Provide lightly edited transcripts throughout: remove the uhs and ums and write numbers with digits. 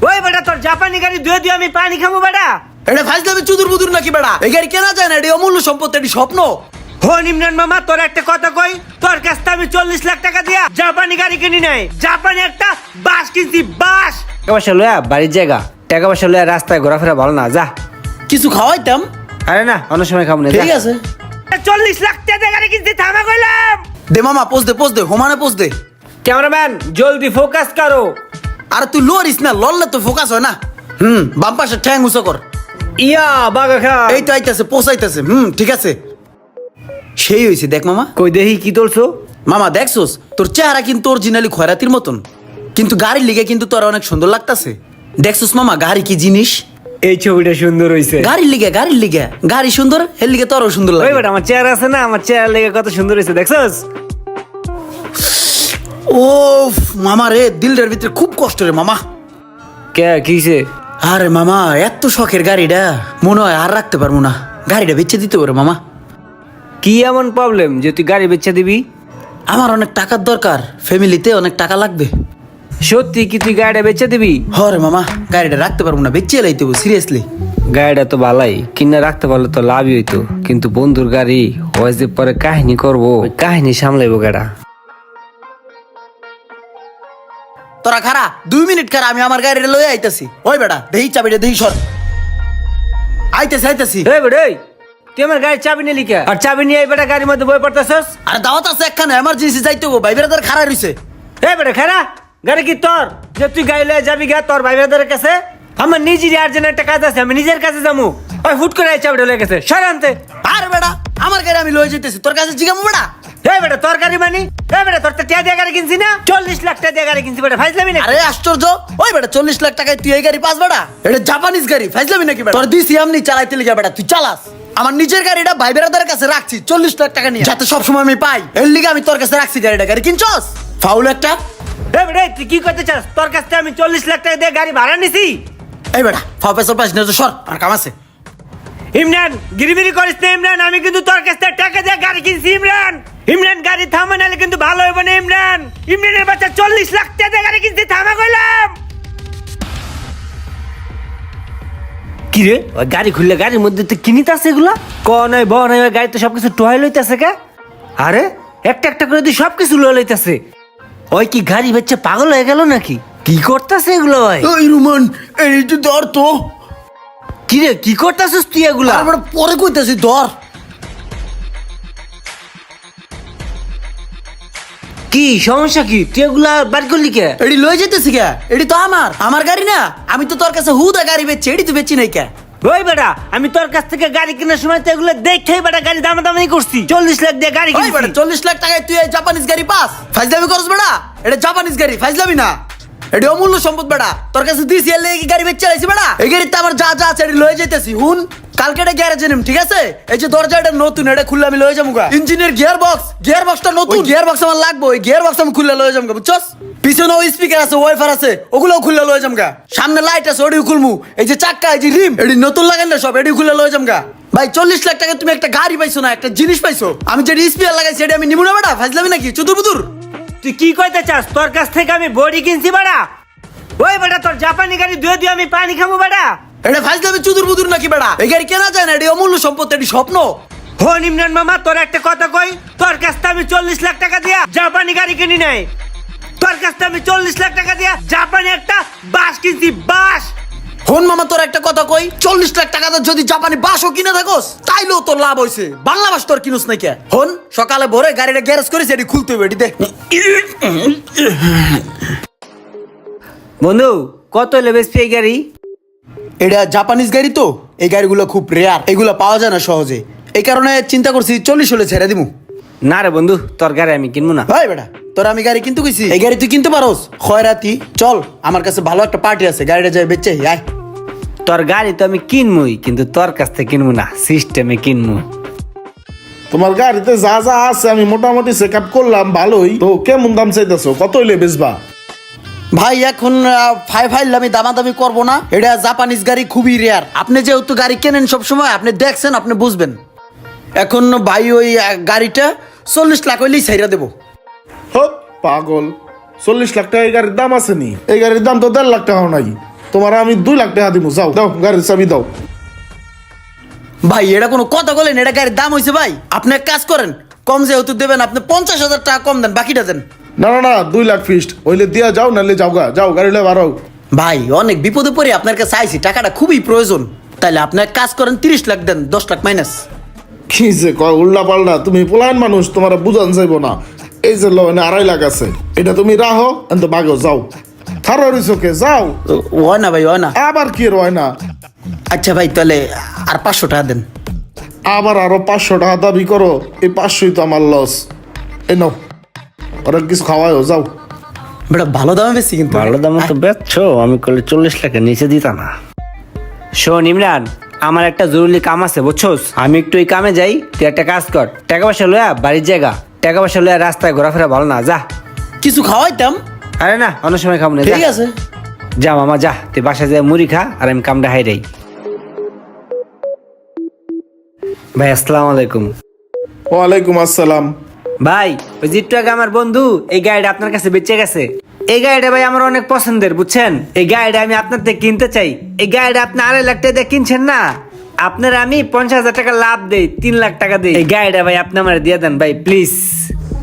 ওই বেটা তোর জাপানি গাড়ি ধুয়ে দিয়ে আমি পানি খাবো বেটা। এটা ফাইজলামি চুদুর বুদুর নাকি বেটা? এই গাড়ি কেনা যায় না, এটা অমূল্য সম্পত্তি, এটি স্বপ্ন। হন ইমরান মামা, তোর একটা কথা কই, তোর কাছ থেকে আমি 40 লাখ টাকা দিয়া জাপানি গাড়ি কিনি নাই, জাপানি একটা বাস কিনছি, বাস। টাকা পয়সা লয়া বাড়ির জায়গা, টাকা পয়সা লয়া রাস্তায় ঘোরাফেরা ভালো না, যা কিছু খাওয়াইতাম। আরে না, অন্য সময় খাবো না, ঠিক আছে। 40 লাখ টাকা গাড়ি কিনছি, থামা কইলাম। দে মামা, পোজ দে, হোমানে পোজ দে। ক্যামেরাম্যান জলদি ফোকাস করো। আরে তুই লরিস না, লড়লে তো ফোকাস হয় না। বাম পাশে ঠ্যাং উঁচু কর। ইয়া বাগা খা। এই তো আইতাছে, পোষাইতেছে। ঠিক আছে, সেই হয়েছে। দেখ মামা, কই দেখি কি তোলছো। মামা দেখছোস, তোর চেহারা কিন্তু অরিজিনালি খয়রাতির মতন, কিন্তু গাড়ির লিগে কিন্তু তোর অনেক সুন্দর লাগতাছে। দেখছোস মামা, গাড়ি কি জিনিস? এই ছবিটা সুন্দর হইছে। গাড়ির লিগে গাড়ি সুন্দর, এর লিগে তোরও সুন্দর ওই লাগে। বেটা আমার চেহারা আছে না, আমার চেহারা লেগে কত সুন্দর হইছে, দেখছস? ও মামা রে, দিলটার ভিতরে খুব কষ্ট রে মামা। কে কিছে? আরে মামা, এত শখের গাড়িটা মনে হয় আর রাখতে পারবো না, গাড়িটা বেচে দিতে পারে মামা। কি এমন প্রবলেম যে তুই গাড়ি বেচে দিবি? আমার অনেক টাকার দরকার, ফ্যামিলিতে অনেক টাকা লাগবে। সত্যি কি তুই গাড়িটা বেচে দিবি? হরে মামা, গাড়িটা রাখতে পারবো না, বেচে লাইতে সিরিয়াসলি। গাড়িটা তো ভালাই, কিনে রাখতে পারলে তো লাভই হইতো, কিন্তু বন্ধুর গাড়ি হয় যে পরে কাহিনী করবো, কাহিনী সামলাইবো গাড়া। তোরা খারা 2 মিনিট খারা, আমি আমার গাড়িটা লয়ে আইতাছি। ওই বেটা দেহি চাবিটা দেহি সর। আইতাছি। এই বেটা, এই তুই আমার গাড়ির চাবি নিলি কে? আর চাবি নিয়ে এই বেটা গাড়ির মধ্যে বই পড়তেছস? আরে দাওয়াত আছে একখানে, এমার্জেন্সি যাইতে গো, ভাই বেড়াদার খারা রইছে। এই বেটা খারা, গাড়ি কি তোর যে তুই গাড়ি লয়ে যাবি গা তোর ভাই ব্রাদারের কাছে? আমার নিজেরই আর্জেন্ট একটা কাজ আছে, আমি নিজের কাছে যাবো। ওই হুট করে এই চাবিটা লয়ে গেছে, সর আনতে। আরে বেটা, আমার গাড়ি আমি লয়ে যাইতেছি, তোর কাছে জিগামু বেটা? এই বেটা তোর গাড়ি মানি? এই বেটা তোর তো টিয়া দিয়ে গাড়ি কিনছি না, 40 লাখ টাকা দিয়ে গাড়ি কিনছি বেটা, ফাইজলামি না? আরে আশ্চর্য, ওই বেটা 40 লাখ টাকায় তুই এই গাড়ি পাস বেটা? এটা জাপানিজ গাড়ি, ফাইজলামি নাকি বেটা? তোর দিছি আমনি চালাইতে লিগা বেটা, তুই চালাস। আমার নিজের গাড়িটা ভাই বেড়াদারের কাছে রাখছি 40 লাখ টাকা নিয়ে, যাতে সবসময় আমি পাই, এর লিগে আমি তোর কাছে রাখছি গাড়িটা। গাড়ি কিনছস ফাউল একটা। এই বেটা তুই কি করতে চাস? তোর কাছ থেকে আমি 40 লাখ টাকা দিয়ে গাড়ি ভাড়া নিছি। এই বেটা ফাও পেছল পাস না তো, সর, আর কাম আছে। ইমরান গিরিবিরি করিস না ইমরান, আমি কিন্তু তোর কাছ থেকে টাকা দিয়ে গাড়ি কিনছি ইমরান। ইমরান গাড়ি থামা নাহলে কিন্তু ভালো হবে না ইমরান। ইমরানের বাচ্চা 40 লাখ টাকা দিয়ে গাড়ি কিনছি, থামা কইলাম। কি রে, ওই গাড়ি খুললে গাড়ির মধ্যে তো কিনিতে আছে এগুলা, ক নয় ব নয়, ওই গাড়িতে সবকিছু টোহাই লইতেছে কে? আরে একটা একটা করে তুই সবকিছু লয়ে লইতেছে। ওই কি গাড়ি বেচে পাগল হয়ে গেল নাকি? কি করতেছে এগুলো ভাই? ওই রুমান, এই তুই ধর তো। কি রে কি করতেছিস তুই এগুলা? আর বেটা পরে কইতাছি ধর। কি সমস্যা কি? তুই এগুলা বার করলি কে? এডি লয়ে যাইতেছি কে? এডি তো আমার গাড়ি না, আমি তো তোর কাছে হুদা গাড়ি বেচছি, এডি তো বেচি নাই কে? ওই বেটা আমি তোর কাছ থেকে গাড়ি কেনার সময় তো এগুলো দেখেই বেটা গাড়ি দামাদামি করছি, 40 লাখ দিয়ে গাড়ি ওই কিনছি। বেটা 40 লাখ টাকায় তুই এই জাপানিজ গাড়ি পাস? ফাইজলামি করছ বেটা? এটা জাপানিজ গাড়ি, ফাইজলামি না, এটা অমূল্য সম্পদ বেটা। তোর কাছে দিছি এর লাগি গাড়ি বেচে আইছি বেটা। এই গাড়িতে আমার যা যা আছে এডি লয়ে যাইতেছি। হুন, কালকে এটা গ্যারেজে নিম, ঠিক আছে? এই যে দরজাটা নতুন, এটা খুললে আমি লয়ে যাবো গা। ইঞ্জিনের গিয়ারবক্সটা নতুন, গিয়ারবক্স আমার লাগবে, ওই গিয়ারবক্স আমি খুললে লয়ে যাবো গা, বুঝছস? পিছনে ওই স্পিকার আছে, ওয়াইফার আছে, ওগুলোও খুললে লয়ে যাবো গা। সামনে লাইট আছে, ওডিও খুলমু। এই যে চাক্কা, এই যে রিম, এডি নতুন লাগান না সব, এডি খুললে লয়ে যাবো গা। ভাই 40 লাখ টাকা তুমি একটা গাড়ি পাইছো না, একটা জিনিস পাইছো। আমি যে স্পিকার লাগাইছি এটা আমি নিমু না বেটা, ফাইজলামি নাকি? চুদুর বুদুর। তুই কি কইতে চাস? তোর কাছ থেকে আমি বডি কিনছি বেটা। ওই বেটা তোর জাপানি গাড়ি ধুয়ে দিয়ে আমি পানি খাবো বেটা। এটা ফাইজলামি চুদুর বুদুর নাকি বেটা? এই গাড়ি কেনা যায় না, এটা অমূল্য সম্পত্তি, এটি স্বপ্ন। হন ইমরান মামা, তোর একটা কথা কই, তোর কাছ থেকে আমি 40 লাখ টাকা দিয়া জাপানি গাড়ি কিনি নাই, তোর কাছ থেকে আমি 40 লাখ টাকা দিয়া জাপানি একটা বাস কিনছি, বাস। হন মামা, তোর একটা কথা কই, 40 লাখ টাকা যদি জাপানি বাসও কিনে থাকোস তাইলেও তোর লাভ হইছে, বাংলা বাস তোর কিনুস নাই কে? হন, সকালে ভোরে গাড়িটা গ্যারেজ করেছে, এটি খুলতে হবে, এটি দে। বন্ধু কত লেবেস এই গাড়ি? এটা জাপানিজ গাড়ি তো, এই গাড়িগুলো খুব রেয়ার, এগুলো পাওয়া যায় না সহজে, এই কারণে চিন্তা করছি 40 হলে ছেড়ে দিমু। না রে বন্ধু, তোর গাড়ি আমি কিনবো না। ভাই বেটা, তোর আমি গাড়ি কিনতে কইছি, এই গাড়ি তুই কিনতে পারোস? খয়রাতি, চল আমার কাছে ভালো একটা পার্টি আছে, গাড়িটা যাই বেচে আয়। তোর গাড়ি তো আমি কিনবই, কিন্তু তোর কাছ থেকে কিনবো না, সিস্টেমে কিনবো। তোমার গাড়িতে যা যা আছে আমি মোটামুটি চেক আপ করলাম, ভালোই তো। কেমন দাম চাইতেছো, কত হইলে বেচবা? ভাই এখন আমি দামাদামি করবো না, এটা জাপানিজ গাড়ি খুবই রেয়ার। আপনি যেহেতু গাড়ি কেনেন সব সময়, আপনি দেখছেন, আপনি বুঝবেন। এখন ভাই ওই গাড়িটা 40 লাখ হইলেই ছাইরা দেবো। হপ পাগল, 40 লাখ টাকা এই গাড়ির দাম আছে নি? এই গাড়ির দাম তো 1.5 লাখ টাকাও নাই। তোমার আমি 2 লাখ টাকা দিব, যাও দাও গাড়ির চাবি দাও। ভাই এটা কোনো কথা বলেন, এটা গাড়ির দাম হয়েছে ভাই। আপনি এক কাজ করেন, কম যেহেতু দেবেন, আপনি 50,000 টাকা কম দেন, বাকিটা দেন। না না না 2 লাখ ফিক্সড, হইলে দিয়া যাও, নাহলে যাও গা, যাও গাড়ি লয়ে বাড়াও। ভাই অনেক বিপদে পড়ে আপনার কাছে আইছি, টাকাটা খুবই প্রয়োজন। তাইলে আপনি এক কাজ করেন, 30 লাখ দেন, 10 লাখ মাইনাস। কি যে কয় উল্টা পাল্টা, তুমি পোলায়ন মানুষ, তোমার বুঝান যাইব না। এই যে লো এনে 2.5 লাখ আছে, এটা তুমি রাখো, এনতো বাগো যাও। খারো রিসোকে যাও। হয় না ভাই, হয় না। আবার কি রয় না, আচ্ছা ভাই তাহলে আর 500 টাকা দেন। আবার আরো 500 টাকা দাবি করো, এই 500ই তো আমার লস। এই নাও, ওরা কিছু খাওয়ায়ও, যাও। বেটা ভালো দামে বেশি কিন্তু। ভালো দাম তো বেচছো, আমি করলে 40 লাখের নিচে দিতাম না। শোন ইমরান, আমার একটা জরুরি কাম আছে বুঝছোস, আমি একটু এই কামে যাই, তুই একটা কাজ কর, টাকা পয়সা লয়া বাড়ির জায়গা, টাকা পয়সা লয়া রাস্তায় ঘোরাফেরা ভালো না, যা। কিছু খাওয়াইতাম। আরে না, অন্য সময় খাবো না, ঠিক আছে। যা মামা যা, তুই বাসায় যায় মুড়ি খা, আর আমি কামটা হাইরাই। ভাই আসসালামু আলাইকুম। ওয়ালাইকুম আসসালাম। ভাই ওই যে একটু আগে আমার বন্ধু এই গাড়িটা আপনার কাছে বেঁচে গেছে। এই গাড়িটা ভাই আমার অনেক পছন্দের, বুঝছেন? এই গাড়িটা আমি আপনার থেকে কিনতে চাই। এই গাড়িটা আপনি 2.5 লাখ টাকা দিয়ে কিনছেন না, আপনার আমি 50,000 টাকা লাভ দেই, 3 লাখ টাকা দেই। এই গাড়িটা ভাই আপনি আমার দিয়ে দেন ভাই প্লিজ।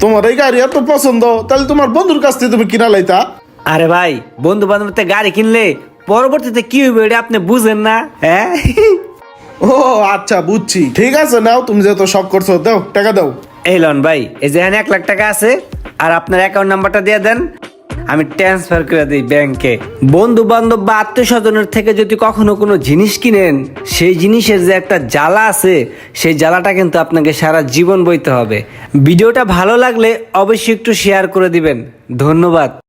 তোমার এই গাড়ি এত পছন্দ, তাহলে তোমার বন্ধুর কাছ থেকে তুমি কিনা লাইতা। আরে ভাই বন্ধু বান্ধব গাড়ি কিনলে পরবর্তীতে কি হইবে এটা আপনি বুঝেন না, হ্যাঁ? ও আচ্ছা বুঝছি, ঠিক আছে নাও, তুমি যেহেতু শখ করছো, দাও টাকা দাও। এই লন ভাই, এই যে এখানে 1 লাখ টাকা আছে, আর আপনার অ্যাকাউন্ট নাম্বারটা দিয়ে দেন, আমি ট্রান্সফার করে দিই ব্যাংকে। বন্ধু বান্ধব বা আত্মীয় স্বজনের থেকে যদি কখনো কোনো জিনিস কিনেন, সেই জিনিসের যে একটা জ্বালা আছে, সেই জ্বালাটা কিন্তু আপনাকে সারা জীবন বইতে হবে। ভিডিওটা ভালো লাগলে অবশ্যই একটু শেয়ার করে দিবেন। ধন্যবাদ।